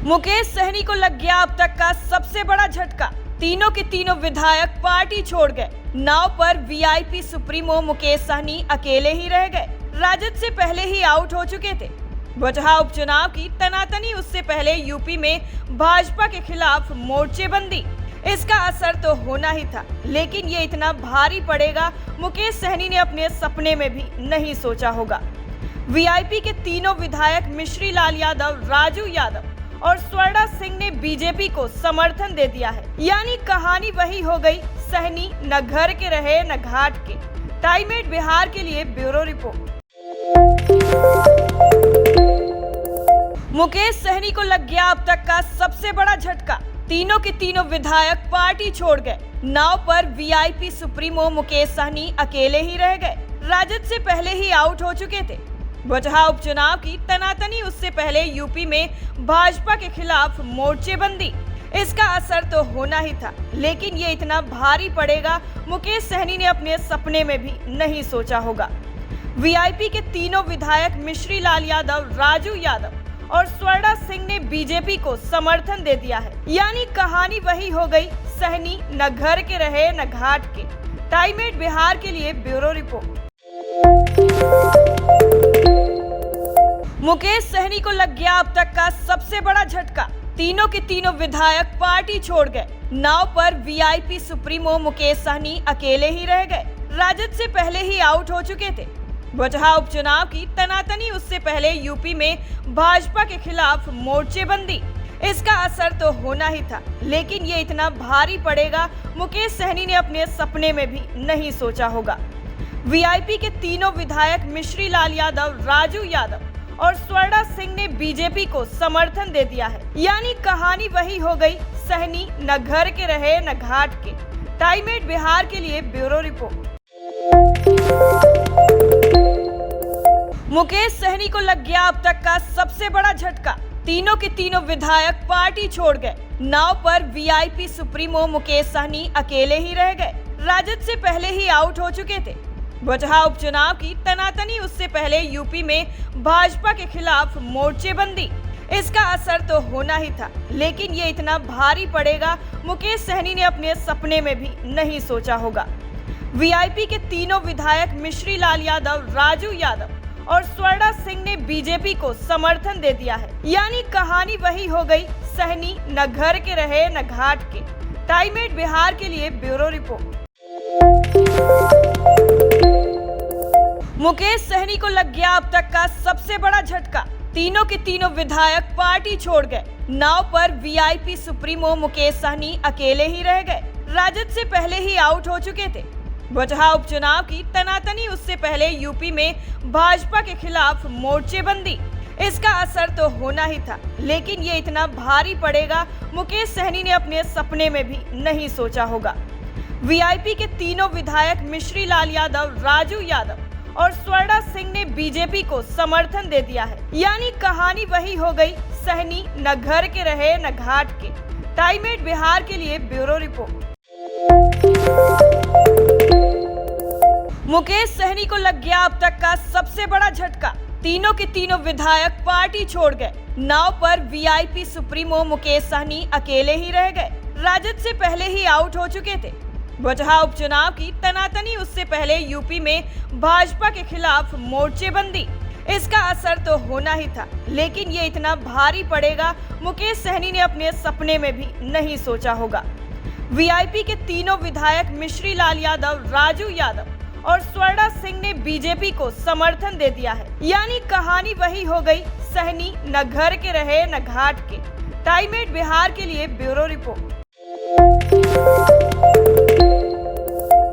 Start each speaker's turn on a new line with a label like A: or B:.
A: मुकेश सहनी को लग गया अब तक का सबसे बड़ा झटका। तीनों के तीनों विधायक पार्टी छोड़ गए। नाव पर वीआईपी सुप्रीमो मुकेश सहनी अकेले ही रह गए। राजद से पहले ही आउट हो चुके थे। बजहा उपचुनाव की तनातनी, उससे पहले यूपी में भाजपा के खिलाफ मोर्चेबंदी। इसका असर तो होना ही था, लेकिन ये इतना भारी पड़ेगा मुकेश सहनी ने अपने सपने में भी नहीं सोचा होगा। वीआईपी के तीनों विधायक मिश्री लाल यादव, राजू यादव और स्वर्णा सिंह ने बीजेपी को समर्थन दे दिया है। यानी कहानी वही हो गई, सहनी न घर के रहे न घाट के। टाइम 8 बिहार के लिए ब्यूरो रिपोर्ट। मुकेश सहनी को लग गया अब तक का सबसे बड़ा झटका। तीनों के तीनों विधायक पार्टी छोड़ गए। नाव पर वीआईपी सुप्रीमो मुकेश सहनी अकेले ही रह गए। राजद से पहले ही आउट हो चुके थे। बजहा उपचुनाव की तनातनी, उससे पहले यूपी में भाजपा के खिलाफ मोर्चेबंदी। इसका असर तो होना ही था, लेकिन ये इतना भारी पड़ेगा मुकेश सहनी ने अपने सपने में भी नहीं सोचा होगा। वीआईपी के तीनों विधायक मिश्री लाल यादव, राजू यादव और स्वर्णा सिंह ने बीजेपी को समर्थन दे दिया है। यानी कहानी वही हो गई, सहनी न घर के रहे न घाट के। टाइम 8 बिहार के लिए ब्यूरो रिपोर्ट। मुकेश सहनी को लग गया अब तक का सबसे बड़ा झटका। तीनों के तीनों विधायक पार्टी छोड़ गए। नाव पर वीआईपी सुप्रीमो मुकेश सहनी अकेले ही रह गए। राजद से पहले ही आउट हो चुके थे। बजहा उपचुनाव की तनातनी, उससे पहले यूपी में भाजपा के खिलाफ मोर्चेबंदी। इसका असर तो होना ही था, लेकिन ये इतना भारी पड़ेगा मुकेश सहनी ने अपने सपने में भी नहीं सोचा होगा। वीआईपी के तीनों विधायक मिश्री लाल यादव, राजू यादव और स्वर्णा सिंह ने बीजेपी को समर्थन दे दिया है। यानी कहानी वही हो गई, सहनी न घर के रहे न घाट के। टाइम 8 बिहार के लिए ब्यूरो रिपोर्ट। मुकेश सहनी को लग गया अब तक का सबसे बड़ा झटका। तीनों के तीनों विधायक पार्टी छोड़ गए। नाव पर वीआईपी सुप्रीमो मुकेश सहनी अकेले ही रह गए। राजद से पहले ही आउट हो चुके थे। बजहा उपचुनाव की तनातनी, उससे पहले यूपी में भाजपा के खिलाफ मोर्चेबंदी। इसका असर तो होना ही था, लेकिन ये इतना भारी पड़ेगा मुकेश सहनी ने अपने सपने में भी नहीं सोचा होगा। वीआईपी के तीनों विधायक मिश्री लाल यादव, राजू यादव और स्वर्णा सिंह ने बीजेपी को समर्थन दे दिया है। यानी कहानी वही हो गई, सहनी न घर के रहे न घाट के। टाइम 8 बिहार के लिए ब्यूरो रिपोर्ट। मुकेश सहनी को लग गया अब तक का सबसे बड़ा झटका। तीनों के तीनों विधायक पार्टी छोड़ गए। नाव पर वीआईपी सुप्रीमो मुकेश सहनी अकेले ही रह गए। राजद से पहले ही आउट हो चुके थे। बजहा उपचुनाव की तनातनी, उससे पहले यूपी में भाजपा के खिलाफ मोर्चेबंदी। इसका असर तो होना ही था, लेकिन ये इतना भारी पड़ेगा मुकेश सहनी ने अपने सपने में भी नहीं सोचा होगा। वीआईपी के तीनों विधायक मिश्री लाल यादव, राजू यादव और स्वर्णा सिंह ने बीजेपी को समर्थन दे दिया है। यानी कहानी वही हो गई, सहनी न घर के रहे न घाट के। टाइम 8 बिहार के लिए ब्यूरो रिपोर्ट। मुकेश सहनी को लग गया अब तक का सबसे बड़ा झटका। तीनों के तीनों विधायक पार्टी छोड़ गए। नाव पर वीआईपी सुप्रीमो मुकेश सहनी अकेले ही रह गए। राजद से पहले ही आउट हो चुके थे। बजहा उपचुनाव की तनातनी, उससे पहले यूपी में भाजपा के खिलाफ मोर्चेबंदी। इसका असर तो होना ही था, लेकिन ये इतना भारी पड़ेगा मुकेश सहनी ने अपने सपने में भी नहीं सोचा होगा। वीआईपी के तीनों विधायक मिश्री लाल यादव, राजू यादव और स्वर्णा सिंह ने बीजेपी को समर्थन दे दिया है। यानी कहानी वही हो गई, सहनी न घर के रहे न घाट के। टाइम 8 बिहार के लिए ब्यूरो रिपोर्ट।